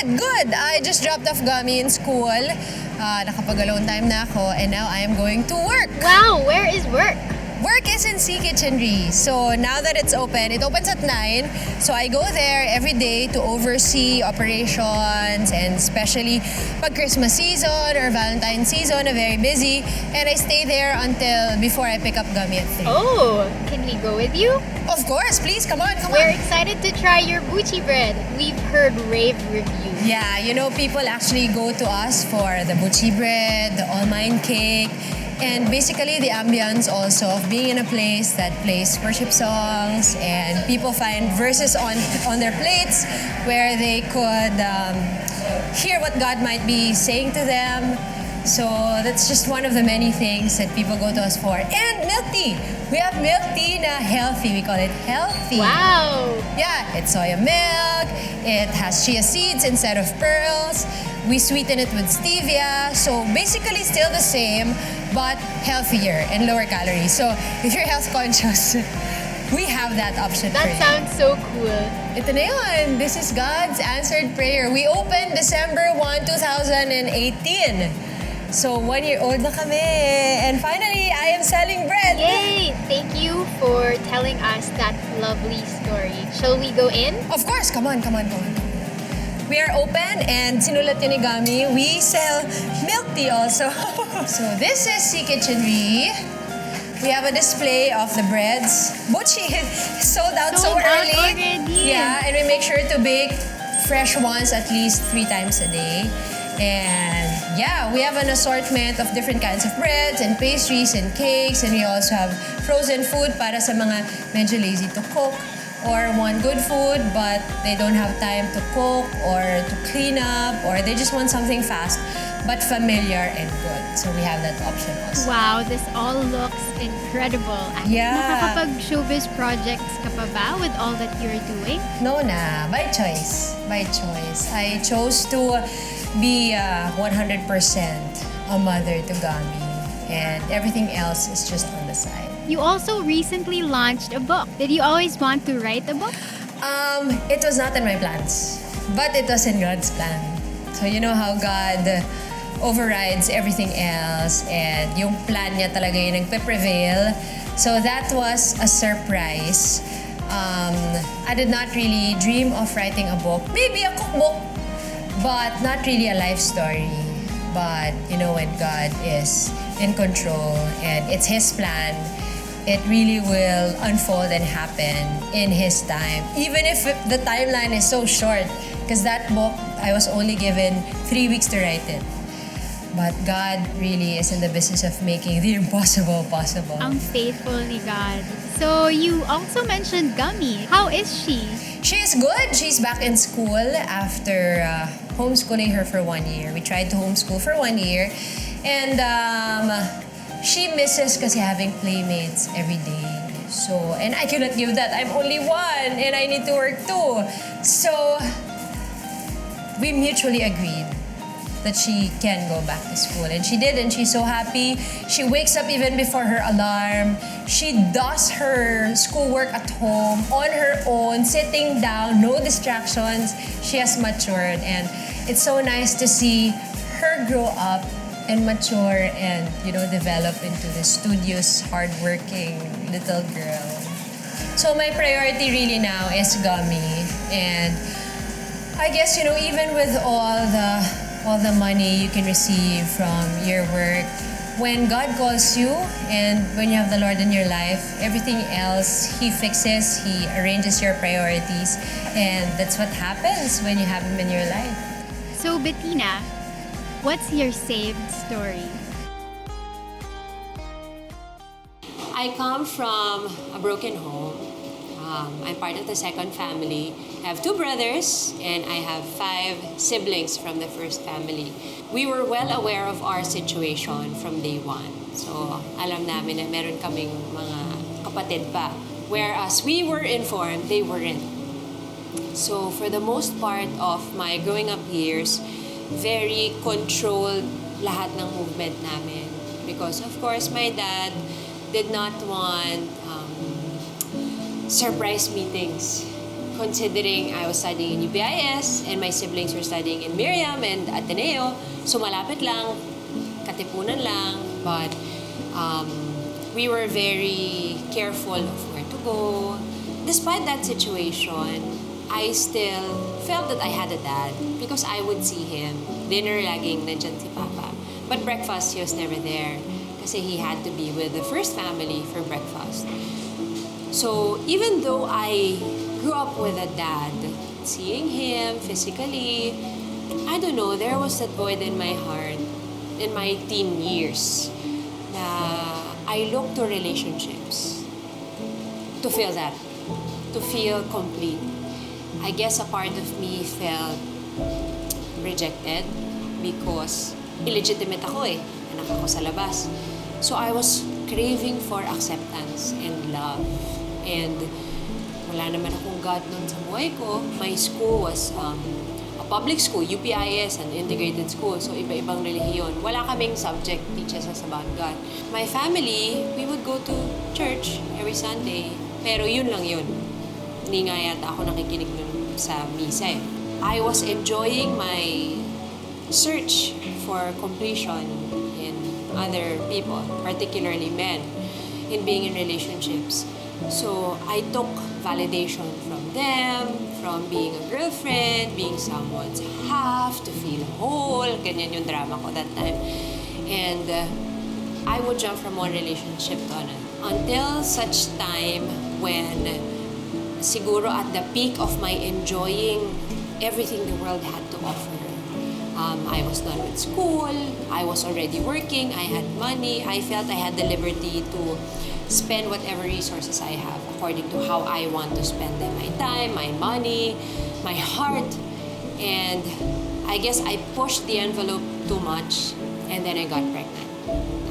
Good. I just dropped off Gummy in school. Nakapag-alone time na ako and now I am going to work. Wow, where is work? Work is in Sea Kitchenery. So now that it's open, it opens at 9. So I go there every day to oversee operations, and especially pag Christmas season or Valentine's season, very busy. And I stay there until before I pick up Gummy at 3. Oh, can we go with you? Of course, please, come on. We're excited to try your buchi bread. We've heard rave reviews. Yeah, people actually go to us for the buchi bread, the all-mine cake, and basically the ambience also of being in a place that plays worship songs, and people find verses on their plates where they could hear what God might be saying to them. So that's just one of the many things that people go to us for. And milk tea! We have milk tea na healthy. We call it healthy. Wow! Yeah, it's soya milk. It has chia seeds instead of pearls. We sweeten it with stevia. So basically still the same, but healthier and lower calories. So if you're health conscious, we have that option for you. That sounds so cool. Ito na yun. This is God's answered prayer. We opened December 1, 2018. So 1 year old na kami. And finally, I am selling bread. Yay! Thank you for telling us that lovely story. Shall we go in? Of course. Come on. We are open, and sinulat yun ni Gami, we sell milk tea also. So this is Sea Kitchenery. We have a display of the breads. Buchi sold out so early. Already. Yeah, and we make sure to bake fresh ones at least 3 times a day. And yeah, we have an assortment of different kinds of breads and pastries and cakes, and we also have frozen food para sa mga medyo lazy to cook or want good food but they don't have time to cook or to clean up, or they just want something fast but familiar and good. So we have that option also. Wow, this all looks incredible. Yeah. Nakakapag-showbiz projects ka pa ba with all that you're doing? No na, by choice. I chose to be 100% a mother to Gami, and everything else is just on the side. You also recently launched a book. Did you always want to write a book? It was not in my plans, but it was in God's plan. So you know how God overrides everything else, and yung plan niya talaga yung nagpe-prevail. So that was a surprise. I did not really dream of writing a book. Maybe a cookbook, but not really a life story. But when God is in control and it's His plan, it really will unfold and happen in His time. Even if the timeline is so short, because that book, I was only given 3 weeks to write it. But God really is in the business of making the impossible possible. Ang faithful ni God. So you also mentioned Gummy. How is she? She is good. She's back in school after homeschooling her for 1 year. We tried to homeschool for 1 year. And she misses kasi having playmates every day. So, and I cannot give that. I'm only one and I need to work too. So, we mutually agreed that she can go back to school. And she did, and she's so happy. She wakes up even before her alarm. She does her schoolwork at home on her own, sitting down, no distractions. She has matured, and it's so nice to see her grow up and mature and, develop into the studious, hardworking little girl. So my priority really now is Gummy. And I guess, even with all the money you can receive from your work, when God calls you and when you have the Lord in your life, everything else He fixes, He arranges your priorities, and that's what happens when you have Him in your life. So Bettinna, what's your saved story? I come from a broken home. I'm part of the second family. I have 2 brothers and I have 5 siblings from the first family. We were well aware of our situation from day 1. So alam namin na meron kaming mga kapatid pa. Whereas we were informed, they weren't. So for the most part of my growing up years, very controlled lahat ng movement namin. Because of course, my dad did not want surprise meetings considering I was studying in UPIS and my siblings were studying in Miriam and Ateneo, so malapit lang, katipunan lang, but we were very careful of where to go. Despite that situation, I still felt that I had a dad because I would see him. Dinner, laging nandyan si Papa. But breakfast, he was never there kasi he had to be with the first family for breakfast. So even though I grew up with a dad, seeing him physically, I don't know, there was that void in my heart in my teen years na I looked to relationships to fill that, to feel complete. I guess a part of me felt rejected because illegitimate ako eh. Anak ako sa labas. So I was craving for acceptance and love. And wala naman akong God nun sa buhay ko. My school was a public school, UPIS, an integrated school. So iba-ibang relihiyon. Wala kaming subject teaches us about God. My family, we would go to church every Sunday. Pero yun lang yun. Hindi nga yata ako nakikinig nun sa misa eh. I was enjoying my search for completion in other people, particularly men, in being in relationships. So I took validation from them, from being a girlfriend, being someone's half, to feel whole. Ganyan yung drama ko that time. And I would jump from one relationship to another until such time when siguro at the peak of my enjoying everything the world had to offer. I was done with school, I was already working, I had money, I felt I had the liberty to spend whatever resources I have according to how I want to spend them. My time, my money, my heart. And I guess I pushed the envelope too much and then I got pregnant.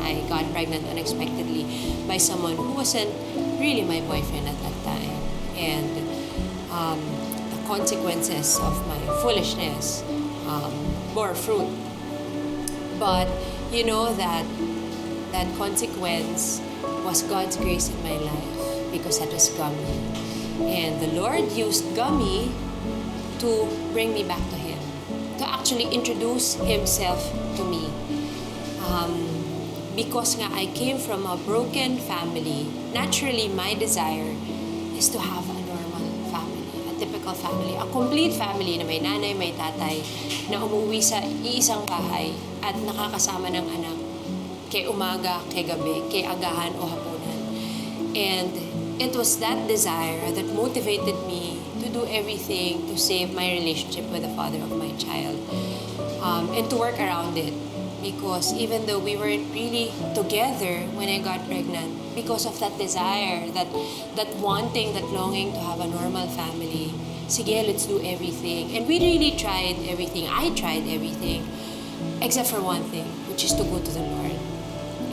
I got pregnant unexpectedly by someone who wasn't really my boyfriend at that time. And the consequences of my foolishness bore fruit. But you know that consequence was God's grace in my life because that was Gummy. And the Lord used Gummy to bring me back to Him, to actually introduce Himself to me. Because nga I came from a broken family, naturally my desire is to have a normal family, a typical family, a complete family na may nanay, may tatay, na umuwi sa iisang bahay at nakakasama ng anak kay umaga, kay gabi, kay agahan o hapunan. And it was that desire that motivated me to do everything to save my relationship with the father of my child, and to work around it. Because even though we weren't really together when I got pregnant, because of that desire, that wanting, that longing to have a normal family, sige, let's do everything. And we really tried everything. I tried everything, except for one thing, which is to go to the Lord.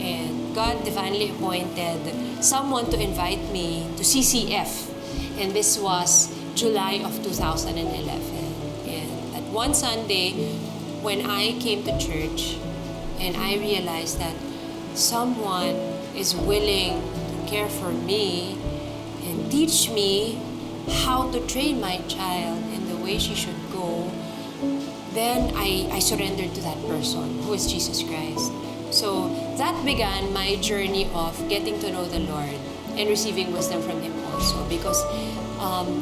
And God divinely appointed someone to invite me to CCF. And this was July of 2011. And at one Sunday, when I came to church, and I realized that someone is willing to care for me and teach me how to train my child in the way she should go, then I surrendered to that person, who is Jesus Christ. So that began my journey of getting to know the Lord and receiving wisdom from Him also. Because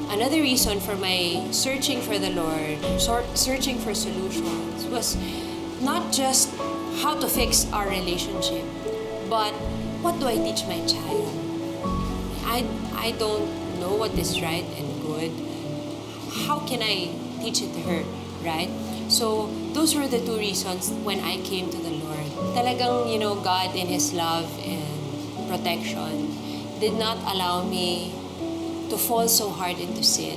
another reason for my searching for the Lord, searching for solutions, was not just how to fix our relationship, but what do I teach my child? I don't know what is right and good. How can I teach it to her, right? So those were the two reasons when I came to the Lord. Talagang, God in His love and protection did not allow me to fall so hard into sin.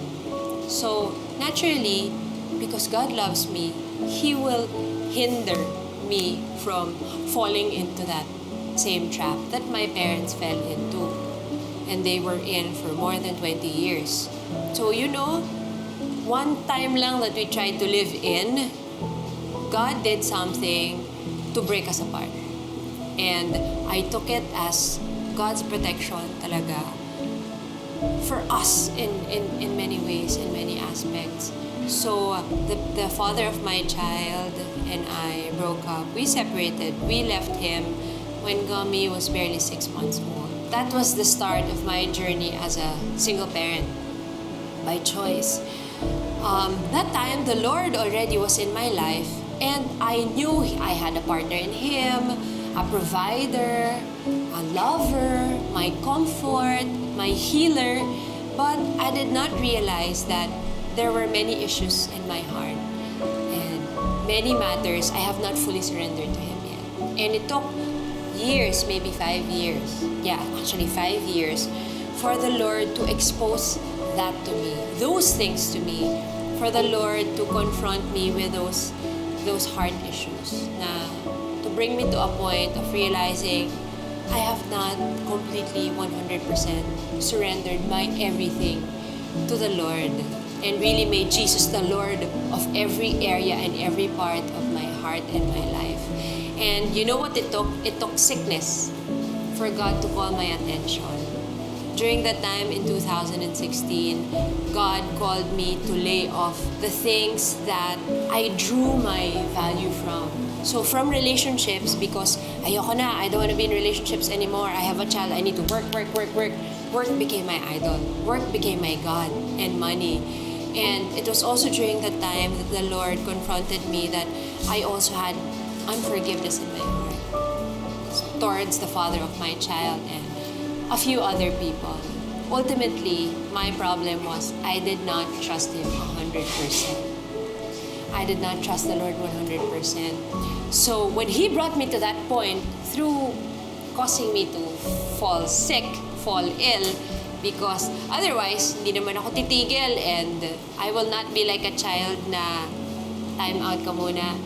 So naturally, because God loves me, He will hinder me from falling into that same trap that my parents fell into. And they were in for more than 20 years. So, one time lang that we tried to live in, God did something to break us apart. And I took it as God's protection talaga for us in many ways, in many aspects. So the father of my child and I broke up. We separated. We left him when Gummy was barely 6 months old. That was the start of my journey as a single parent by choice. That time, the Lord already was in my life, and I knew I had a partner in Him, a provider, a lover, my comfort, my healer, but I did not realize that there were many issues in my heart and many matters I have not fully surrendered to Him yet. And it took years, maybe 5 years, actually 5 years, for the Lord to expose that to me, those things to me, for the Lord to confront me with those heart issues, to bring me to a point of realizing I have not completely 100% surrendered my everything to the Lord and really made Jesus the Lord of every area and every part of my heart and my life. And you know what it took? It took sickness for God to call my attention. During that time in 2016, God called me to lay off the things that I drew my value from. So from relationships, because ayoko na, I don't want to be in relationships anymore. I have a child, I need to work. Work became my idol. Work became my God, and money. And it was also during that time that the Lord confronted me that I also had unforgiveness in my heart towards the father of my child and a few other people. Ultimately, my problem was I did not trust Him 100%. I did not trust the Lord 100%. So when He brought me to that point through causing me to fall sick, fall ill, because otherwise, hindi naman ako titigil and I will not be like a child na time out ka muna.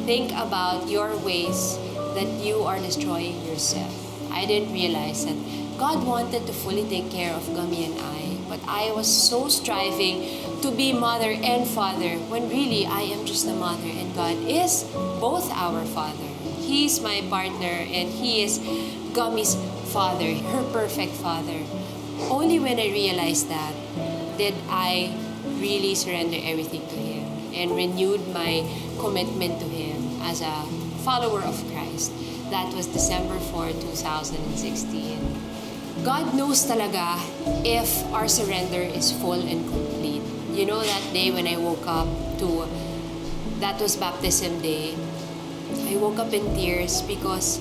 Think about your ways that you are destroying yourself. I didn't realize that God wanted to fully take care of Gummy and I, but I was so striving to be mother and father when really I am just a mother and God is both our father. He's my partner and He is Gummy's father, her perfect father. Only when I realized that did I really surrender everything to Him and renewed my commitment to Him as a follower of Christ. That was December 4, 2016. God knows talaga if our surrender is full and complete. You know that day when I woke up that was baptism day, I woke up in tears because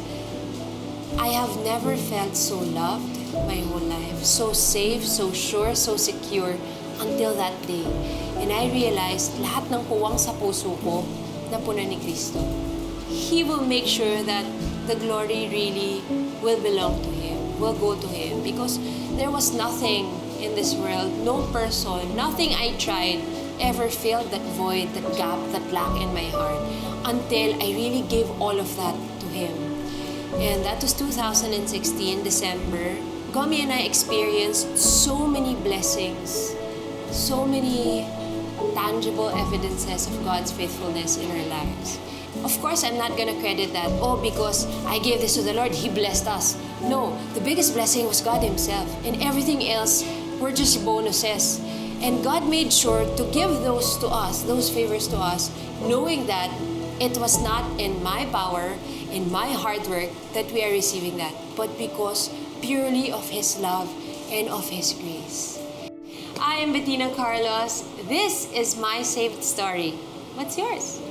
I have never felt so loved my whole life, so safe, so sure, so secure until that day. And I realized lahat ng puwang sa puso ko napunan ni Kristo. He will make sure that the glory really will belong to Him, will go to Him, because there was nothing in this world, no person, nothing I tried ever filled that void, that gap, that lack in my heart until I really gave all of that to Him. And that was 2016, December. Gummy and I experienced so many blessings, so many tangible evidences of God's faithfulness in our lives. Of course, I'm not gonna credit that, because I gave this to the Lord, He blessed us. No, the biggest blessing was God Himself, and everything else were just bonuses. And God made sure to give those to us, those favors to us, knowing that it was not in my power, in my hard work that we are receiving that, but because purely of His love and of His grace. I am Bettinna Carlos. This is my saved story. What's yours?